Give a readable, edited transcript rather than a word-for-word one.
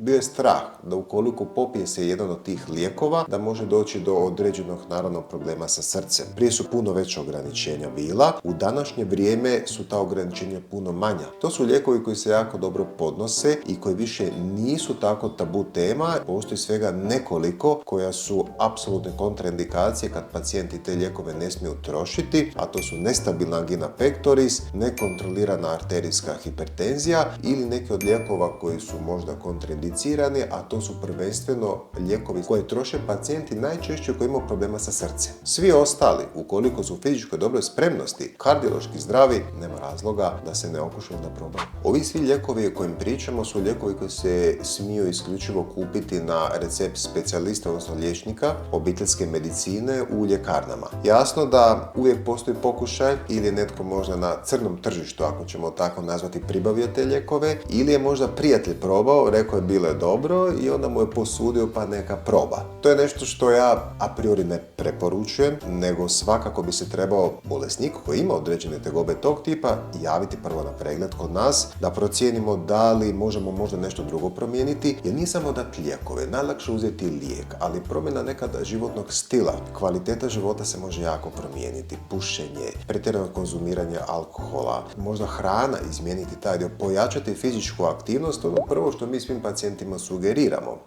bio je strah da ukoliko popije se jedan od tih lijekova, da može doći do određenog naravno problema sa srcem. Prije su puno veća ograničenja bila, u današnje vrijeme su ta ograničenja puno manja. To su lijekovi koji se jako dobro podnose i koji više nisu tako tabu tema. Postoji svega nekoliko koja su apsolutne kontraindikacije kad pacijenti te lijekove ne smiju trošiti, a to su nestabilna angina pectoris, nekontrolirana arterijska hipertenzija ili neki od lijekova koji su možda kontraindicirani, a to su prvenstveno lijekovi koje troše pacijenti najčešće koji imaju problema sa srcem. Svi ostali, ukoliko su u fizičkoj dobroj spremnosti, kardiološki zdravi, nema razloga da se ne okušaju da probaju. Ovi svi lijekovi o kojim pričamo su lijekovi koji se smiju isključivo kupiti na recept specijalista, odnosno liječnika obiteljske medicine u ljekarnama. Jasno da uvijek postoji pokušaj ili netko možda na crnom tržištu, ako ćemo tako nazvati, pribavio te lijekove, ili je možda prijatelj probao, rekao je bilo je dobro i onda mu je posudio pa neka proba. To je nešto što ja a priori ne preporučujem, nego svakako bi se trebao bolesnik koji ima određene tegobe tog tipa javiti prvo na pregled kod nas, da procijenimo da li možemo možda nešto drugo promijeniti, jer nije samo dati lijekove, najlakše uzeti lijek, ali promjena nekada životnog stila, kvaliteta života se može jako promijeniti, pušenje, pretjerano konzumiranje alkohola, možda hrana izmijeniti taj dio, pojačati fizičku aktivnost, ono prvo što mi svim pacijentima sugeriramo.